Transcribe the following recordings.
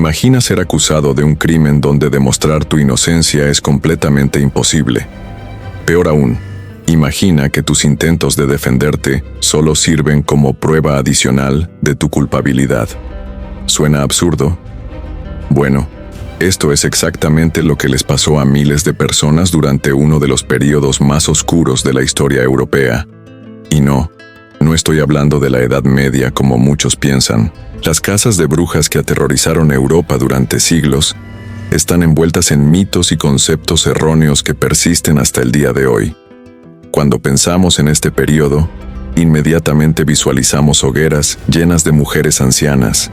Imagina ser acusado de un crimen donde demostrar tu inocencia es completamente imposible. Peor aún, imagina que tus intentos de defenderte solo sirven como prueba adicional de tu culpabilidad. ¿Suena absurdo? Bueno, esto es exactamente lo que les pasó a miles de personas durante uno de los períodos más oscuros de la historia europea. Y no estoy hablando de la Edad Media como muchos piensan. Las casas de brujas que aterrorizaron Europa durante siglos están envueltas en mitos y conceptos erróneos que persisten hasta el día de hoy. Cuando pensamos en este período, inmediatamente visualizamos hogueras llenas de mujeres ancianas,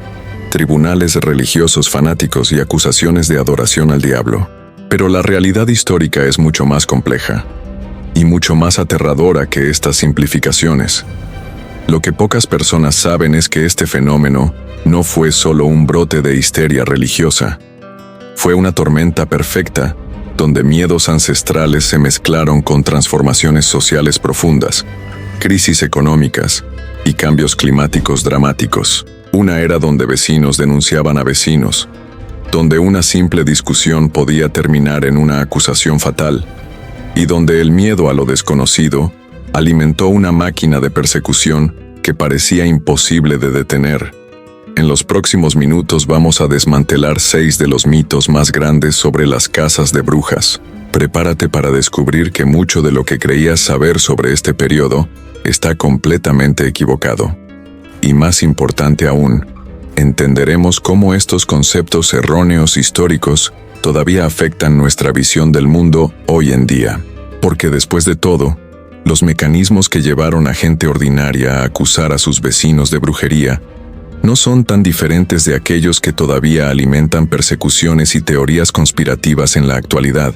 tribunales religiosos fanáticos y acusaciones de adoración al diablo. Pero la realidad histórica es mucho más compleja y mucho más aterradora que estas simplificaciones. Lo que pocas personas saben es que este fenómeno no fue solo un brote de histeria religiosa. Fue una tormenta perfecta, donde miedos ancestrales se mezclaron con transformaciones sociales profundas, crisis económicas y cambios climáticos dramáticos. Una era donde vecinos denunciaban a vecinos, donde una simple discusión podía terminar en una acusación fatal, y donde el miedo a lo desconocido alimentó una máquina de persecución que parecía imposible de detener. En los próximos minutos vamos a desmantelar 6 de los mitos más grandes sobre las casas de brujas. Prepárate para descubrir que mucho de lo que creías saber sobre este periodo está completamente equivocado. Y más importante aún, entenderemos cómo estos conceptos erróneos históricos todavía afectan nuestra visión del mundo hoy en día. Porque después de todo, los mecanismos que llevaron a gente ordinaria a acusar a sus vecinos de brujería no son tan diferentes de aquellos que todavía alimentan persecuciones y teorías conspirativas en la actualidad.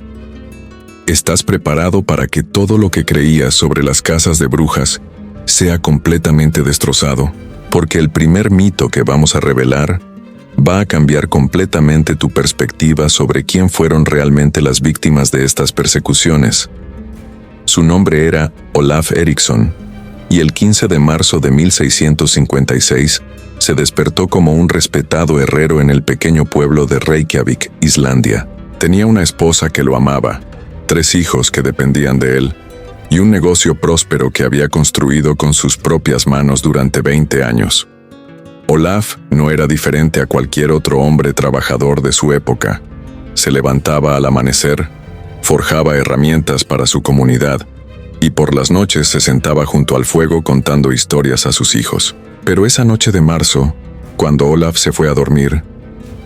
¿Estás preparado para que todo lo que creías sobre las casas de brujas sea completamente destrozado? Porque el primer mito que vamos a revelar va a cambiar completamente tu perspectiva sobre quién fueron realmente las víctimas de estas persecuciones. Su nombre era Olaf Eriksson, y el 15 de marzo de 1656 se despertó como un respetado herrero en el pequeño pueblo de Reykjavik, Islandia. Tenía una esposa que lo amaba, 3 hijos que dependían de él, y un negocio próspero que había construido con sus propias manos durante 20 años. Olaf no era diferente a cualquier otro hombre trabajador de su época. Se levantaba al amanecer, forjaba herramientas para su comunidad, y por las noches se sentaba junto al fuego contando historias a sus hijos. Pero esa noche de marzo, cuando Olaf se fue a dormir,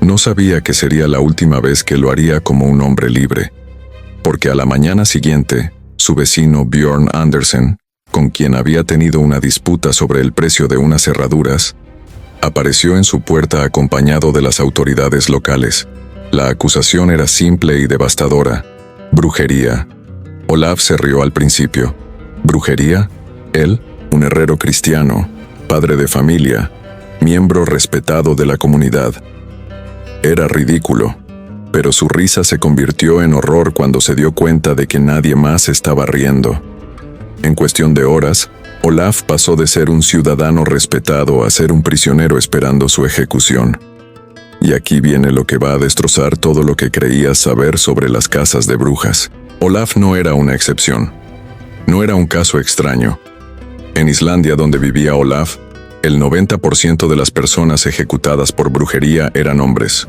no sabía que sería la última vez que lo haría como un hombre libre, porque a la mañana siguiente, su vecino Björn Andersen, con quien había tenido una disputa sobre el precio de unas cerraduras, apareció en su puerta acompañado de las autoridades locales. La acusación era simple y devastadora: brujería. Olaf se rió al principio. ¿Brujería? Él, un herrero cristiano, padre de familia, miembro respetado de la comunidad. Era ridículo, pero su risa se convirtió en horror cuando se dio cuenta de que nadie más estaba riendo. En cuestión de horas, Olaf pasó de ser un ciudadano respetado a ser un prisionero esperando su ejecución. Y aquí viene lo que va a destrozar todo lo que creías saber sobre las casas de brujas. Olaf no era una excepción. No era un caso extraño. En Islandia, donde vivía Olaf, el 90% de las personas ejecutadas por brujería eran hombres.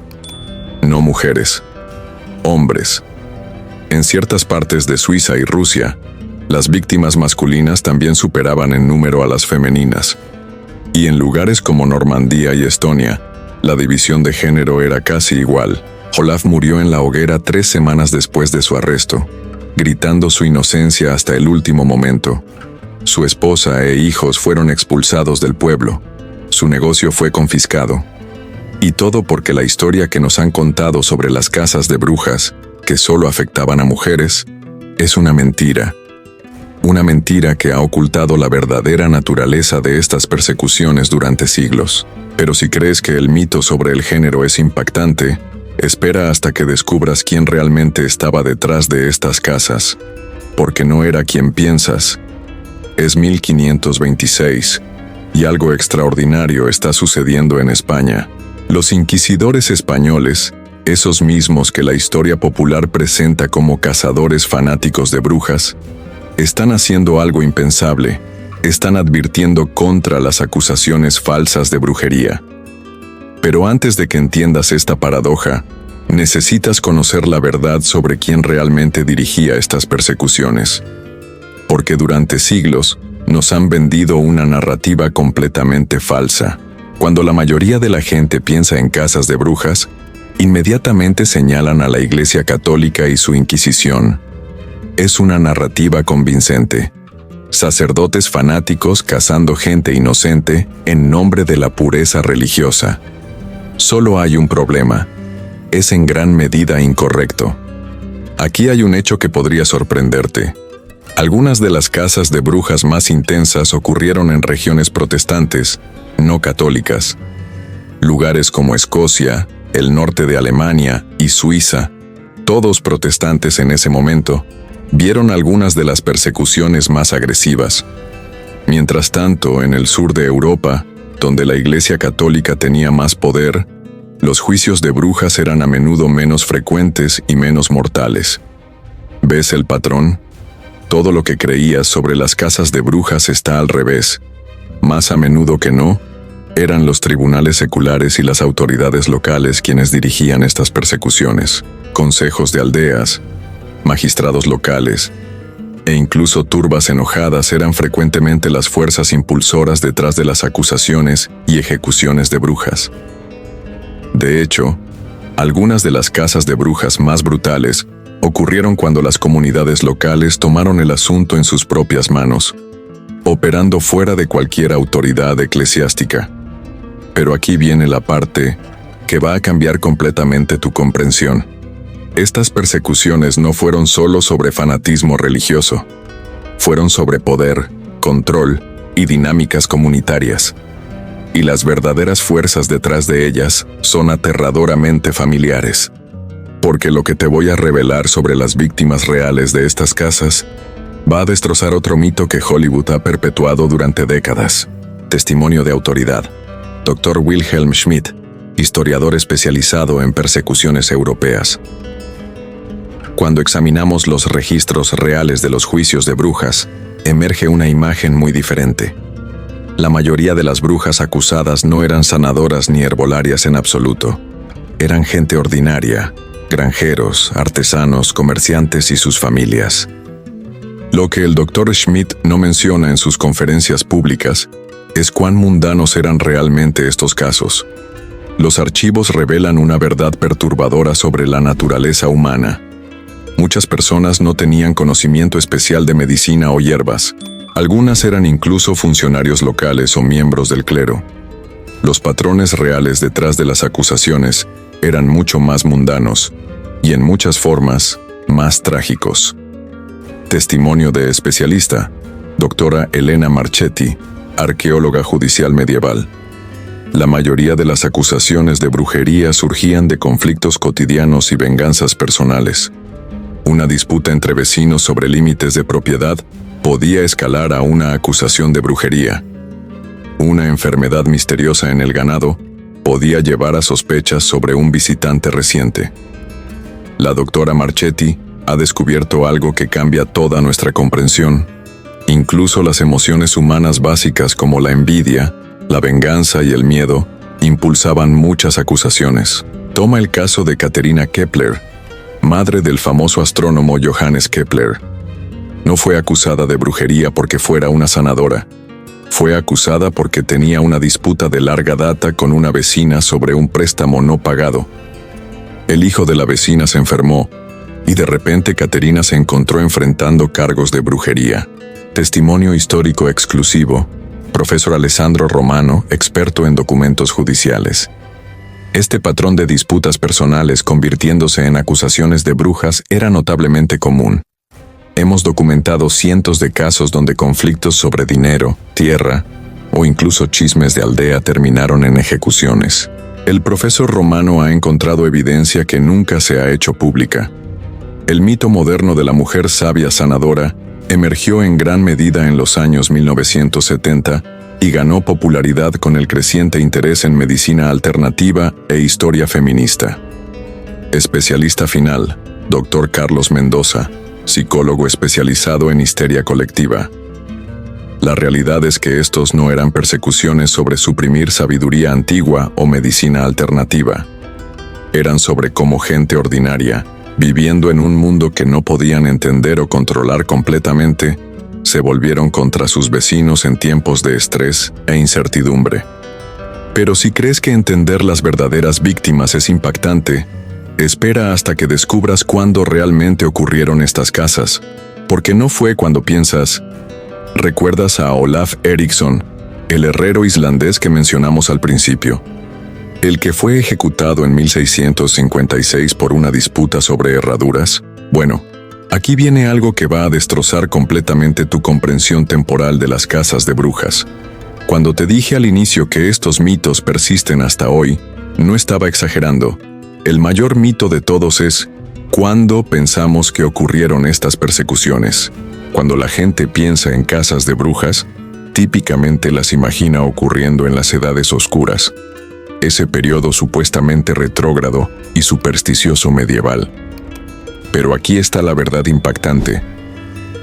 No mujeres. Hombres. En ciertas partes de Suiza y Rusia, las víctimas masculinas también superaban en número a las femeninas. Y en lugares como Normandía y Estonia, la división de género era casi igual. Olaf murió en la hoguera 3 semanas después de su arresto, gritando su inocencia hasta el último momento. Su esposa e hijos fueron expulsados del pueblo. Su negocio fue confiscado. Y todo porque la historia que nos han contado sobre las casas de brujas, que solo afectaban a mujeres, es una mentira. Una mentira que ha ocultado la verdadera naturaleza de estas persecuciones durante siglos. Pero si crees que el mito sobre el género es impactante, espera hasta que descubras quién realmente estaba detrás de estas casas, porque no era quien piensas. Es 1526, y algo extraordinario está sucediendo en España. Los inquisidores españoles, esos mismos que la historia popular presenta como cazadores fanáticos de brujas, están haciendo algo impensable. Están advirtiendo contra las acusaciones falsas de brujería. Pero antes de que entiendas esta paradoja, necesitas conocer la verdad sobre quién realmente dirigía estas persecuciones. Porque durante siglos nos han vendido una narrativa completamente falsa. Cuando la mayoría de la gente piensa en casas de brujas, inmediatamente señalan a la Iglesia Católica y su Inquisición. Es una narrativa convincente. Sacerdotes fanáticos cazando gente inocente en nombre de la pureza religiosa. Solo hay un problema. Es en gran medida incorrecto. Aquí hay un hecho que podría sorprenderte. Algunas de las cazas de brujas más intensas ocurrieron en regiones protestantes, no católicas. Lugares como Escocia, el norte de Alemania y Suiza, todos protestantes en ese momento, vieron algunas de las persecuciones más agresivas. Mientras tanto, en el sur de Europa, donde la Iglesia Católica tenía más poder, los juicios de brujas eran a menudo menos frecuentes y menos mortales. ¿Ves el patrón? Todo lo que creías sobre las casas de brujas está al revés. Más a menudo que no, eran los tribunales seculares y las autoridades locales quienes dirigían estas persecuciones. Consejos de aldeas, magistrados locales, e incluso turbas enojadas eran frecuentemente las fuerzas impulsoras detrás de las acusaciones y ejecuciones de brujas. De hecho, algunas de las cazas de brujas más brutales ocurrieron cuando las comunidades locales tomaron el asunto en sus propias manos, operando fuera de cualquier autoridad eclesiástica. Pero aquí viene la parte que va a cambiar completamente tu comprensión. Estas persecuciones no fueron solo sobre fanatismo religioso, fueron sobre poder, control y dinámicas comunitarias. Y las verdaderas fuerzas detrás de ellas son aterradoramente familiares. Porque lo que te voy a revelar sobre las víctimas reales de estas casas va a destrozar otro mito que Hollywood ha perpetuado durante décadas. Testimonio de autoridad. Dr. Wilhelm Schmidt, historiador especializado en persecuciones europeas. Cuando examinamos los registros reales de los juicios de brujas, emerge una imagen muy diferente. La mayoría de las brujas acusadas no eran sanadoras ni herbolarias en absoluto. Eran gente ordinaria, granjeros, artesanos, comerciantes y sus familias. Lo que el Dr. Schmidt no menciona en sus conferencias públicas es cuán mundanos eran realmente estos casos. Los archivos revelan una verdad perturbadora sobre la naturaleza humana. Muchas personas no tenían conocimiento especial de medicina o hierbas. Algunas eran incluso funcionarios locales o miembros del clero. Los patrones reales detrás de las acusaciones eran mucho más mundanos y en muchas formas más trágicos. Testimonio de especialista, doctora Elena Marchetti, arqueóloga judicial medieval. La mayoría de las acusaciones de brujería surgían de conflictos cotidianos y venganzas personales. Una disputa entre vecinos sobre límites de propiedad podía escalar a una acusación de brujería. Una enfermedad misteriosa en el ganado podía llevar a sospechas sobre un visitante reciente. La doctora Marchetti ha descubierto algo que cambia toda nuestra comprensión. Incluso las emociones humanas básicas como la envidia, la venganza y el miedo impulsaban muchas acusaciones. Toma el caso de Katerina Kepler, madre del famoso astrónomo Johannes Kepler. No fue acusada de brujería porque fuera una sanadora. Fue acusada porque tenía una disputa de larga data con una vecina sobre un préstamo no pagado. El hijo de la vecina se enfermó, y de repente Katerina se encontró enfrentando cargos de brujería. Testimonio histórico exclusivo. Profesor Alessandro Romano, experto en documentos judiciales. Este patrón de disputas personales convirtiéndose en acusaciones de brujas era notablemente común. Hemos documentado cientos de casos donde conflictos sobre dinero, tierra o incluso chismes de aldea terminaron en ejecuciones. El profesor Romano ha encontrado evidencia que nunca se ha hecho pública. El mito moderno de la mujer sabia sanadora emergió en gran medida en los años 1970 y ganó popularidad con el creciente interés en medicina alternativa e historia feminista. Especialista final, Dr. Carlos Mendoza, psicólogo especializado en histeria colectiva. La realidad es que estos no eran persecuciones sobre suprimir sabiduría antigua o medicina alternativa. Eran sobre cómo gente ordinaria, viviendo en un mundo que no podían entender o controlar completamente, se volvieron contra sus vecinos en tiempos de estrés e incertidumbre. Pero si crees que entender las verdaderas víctimas es impactante, espera hasta que descubras cuándo realmente ocurrieron estas casas, porque no fue cuando piensas. ¿Recuerdas a Olaf Eriksson, el herrero islandés que mencionamos al principio? El que fue ejecutado en 1656 por una disputa sobre herraduras. Bueno, aquí viene algo que va a destrozar completamente tu comprensión temporal de las casas de brujas. Cuando te dije al inicio que estos mitos persisten hasta hoy, no estaba exagerando. El mayor mito de todos es, ¿cuándo pensamos que ocurrieron estas persecuciones? Cuando la gente piensa en casas de brujas, típicamente las imagina ocurriendo en las edades oscuras, ese periodo supuestamente retrógrado y supersticioso medieval. Pero aquí está la verdad impactante.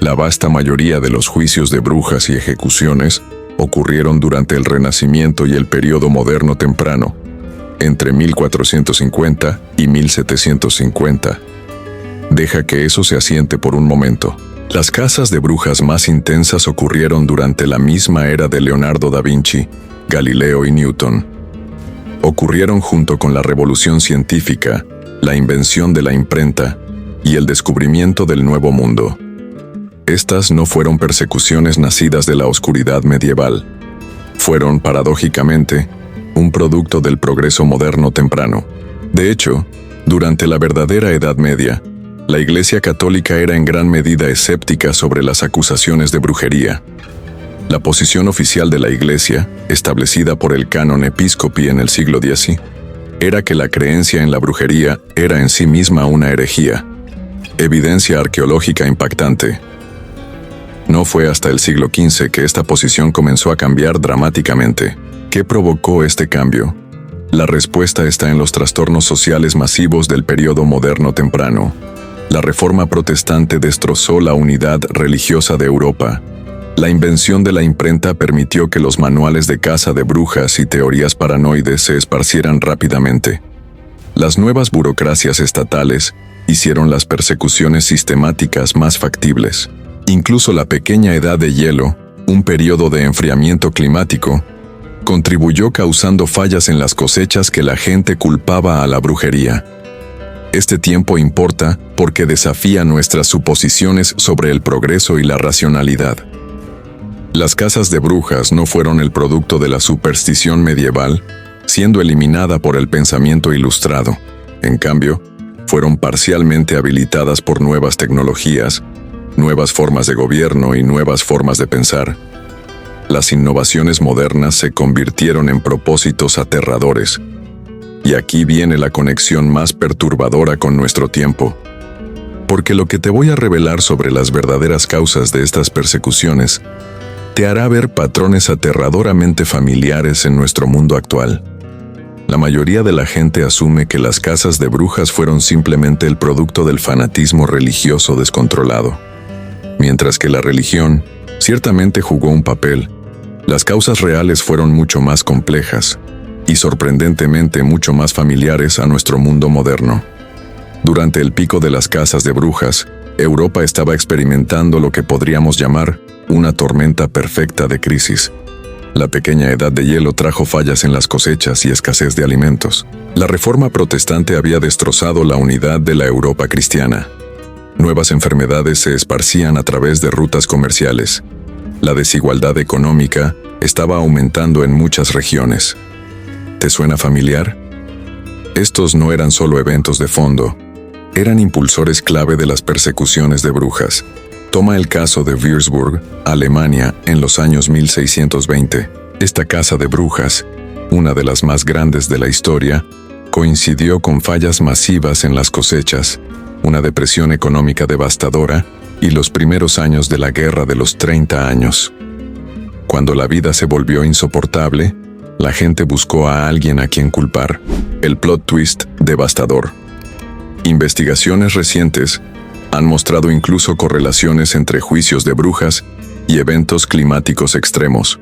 La vasta mayoría de los juicios de brujas y ejecuciones ocurrieron durante el Renacimiento y el periodo moderno temprano, entre 1450 y 1750. Deja que eso se asiente por un momento. Las casas de brujas más intensas ocurrieron durante la misma era de Leonardo da Vinci, Galileo y Newton. Ocurrieron junto con la revolución científica, la invención de la imprenta y el descubrimiento del Nuevo Mundo. Estas no fueron persecuciones nacidas de la oscuridad medieval. Fueron, paradójicamente, un producto del progreso moderno temprano. De hecho, durante la verdadera Edad Media, la Iglesia Católica era en gran medida escéptica sobre las acusaciones de brujería. La posición oficial de la Iglesia, establecida por el canon episcopi en el siglo X, era que la creencia en la brujería era en sí misma una herejía. Evidencia arqueológica impactante. No fue hasta el siglo XV que esta posición comenzó a cambiar dramáticamente. ¿Qué provocó este cambio? La respuesta está en los trastornos sociales masivos del periodo moderno temprano. La Reforma Protestante destrozó la unidad religiosa de Europa. La invención de la imprenta permitió que los manuales de caza de brujas y teorías paranoides se esparcieran rápidamente. Las nuevas burocracias estatales hicieron las persecuciones sistemáticas más factibles. Incluso la pequeña edad de hielo, un periodo de enfriamiento climático, contribuyó causando fallas en las cosechas que la gente culpaba a la brujería. Este tiempo importa porque desafía nuestras suposiciones sobre el progreso y la racionalidad. Las casas de brujas no fueron el producto de la superstición medieval, siendo eliminada por el pensamiento ilustrado. En cambio, fueron parcialmente habilitadas por nuevas tecnologías, nuevas formas de gobierno y nuevas formas de pensar. Las innovaciones modernas se convirtieron en propósitos aterradores. Y aquí viene la conexión más perturbadora con nuestro tiempo. Porque lo que te voy a revelar sobre las verdaderas causas de estas persecuciones te hará ver patrones aterradoramente familiares en nuestro mundo actual. La mayoría de la gente asume que las casas de brujas fueron simplemente el producto del fanatismo religioso descontrolado. Mientras que la religión ciertamente jugó un papel, las causas reales fueron mucho más complejas y sorprendentemente mucho más familiares a nuestro mundo moderno. Durante el pico de las casas de brujas, Europa estaba experimentando lo que podríamos llamar una tormenta perfecta de crisis. La pequeña edad de hielo trajo fallas en las cosechas y escasez de alimentos. La Reforma Protestante había destrozado la unidad de la Europa cristiana. Nuevas enfermedades se esparcían a través de rutas comerciales. La desigualdad económica estaba aumentando en muchas regiones. ¿Te suena familiar? Estos no eran solo eventos de fondo, eran impulsores clave de las persecuciones de brujas. Toma el caso de Würzburg, Alemania, en los años 1620. Esta casa de brujas, una de las más grandes de la historia, coincidió con fallas masivas en las cosechas, una depresión económica devastadora y los primeros años de la Guerra de los 30 años. Cuando la vida se volvió insoportable, la gente buscó a alguien a quien culpar. El plot twist devastador. Investigaciones recientes han mostrado incluso correlaciones entre juicios de brujas y eventos climáticos extremos.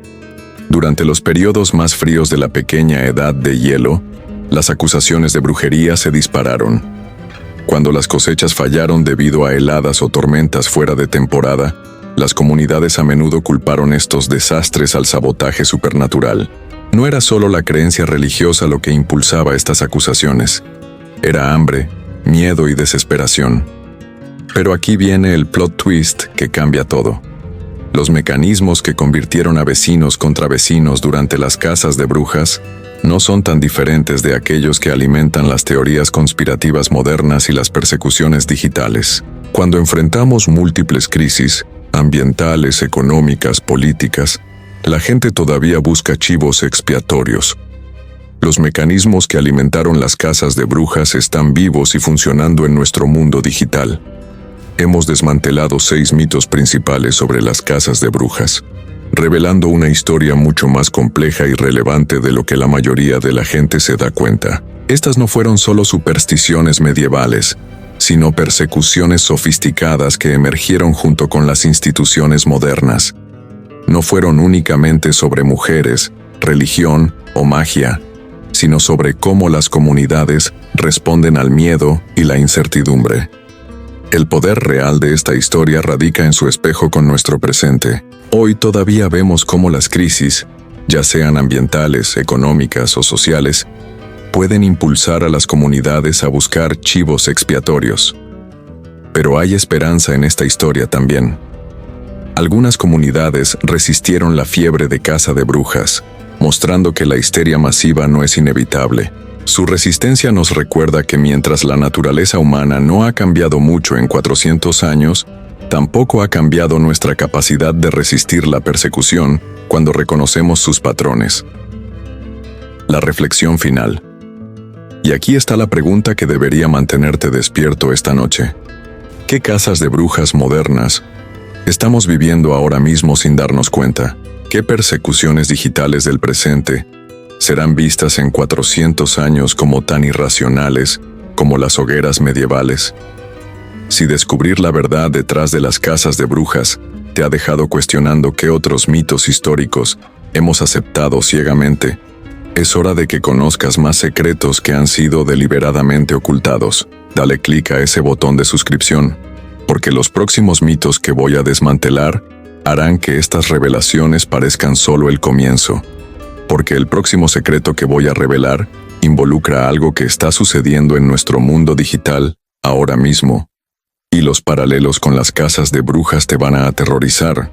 Durante los periodos más fríos de la pequeña edad de hielo, las acusaciones de brujería se dispararon. Cuando las cosechas fallaron debido a heladas o tormentas fuera de temporada, las comunidades a menudo culparon estos desastres al sabotaje supernatural. No era solo la creencia religiosa lo que impulsaba estas acusaciones. Era hambre, miedo y desesperación. Pero aquí viene el plot twist que cambia todo. Los mecanismos que convirtieron a vecinos contra vecinos durante las cazas de brujas no son tan diferentes de aquellos que alimentan las teorías conspirativas modernas y las persecuciones digitales. Cuando enfrentamos múltiples crisis, ambientales, económicas, políticas, la gente todavía busca chivos expiatorios. Los mecanismos que alimentaron las casas de brujas están vivos y funcionando en nuestro mundo digital. Hemos desmantelado 6 mitos principales sobre las casas de brujas, revelando una historia mucho más compleja y relevante de lo que la mayoría de la gente se da cuenta. Estas no fueron solo supersticiones medievales, sino persecuciones sofisticadas que emergieron junto con las instituciones modernas. No fueron únicamente sobre mujeres, religión o magia, sino sobre cómo las comunidades responden al miedo y la incertidumbre. El poder real de esta historia radica en su espejo con nuestro presente. Hoy todavía vemos cómo las crisis, ya sean ambientales, económicas o sociales, pueden impulsar a las comunidades a buscar chivos expiatorios. Pero hay esperanza en esta historia también. Algunas comunidades resistieron la fiebre de caza de brujas, mostrando que la histeria masiva no es inevitable. Su resistencia nos recuerda que mientras la naturaleza humana no ha cambiado mucho en 400 años, tampoco ha cambiado nuestra capacidad de resistir la persecución cuando reconocemos sus patrones. La reflexión final. Y aquí está la pregunta que debería mantenerte despierto esta noche. ¿Qué casas de brujas modernas estamos viviendo ahora mismo sin darnos cuenta? ¿Qué persecuciones digitales del presente serán vistas en 400 años como tan irracionales como las hogueras medievales? Si descubrir la verdad detrás de las casas de brujas te ha dejado cuestionando qué otros mitos históricos hemos aceptado ciegamente, es hora de que conozcas más secretos que han sido deliberadamente ocultados. Dale clic a ese botón de suscripción, porque los próximos mitos que voy a desmantelar harán que estas revelaciones parezcan solo el comienzo. Porque el próximo secreto que voy a revelar involucra algo que está sucediendo en nuestro mundo digital ahora mismo. Y los paralelos con las casas de brujas te van a aterrorizar.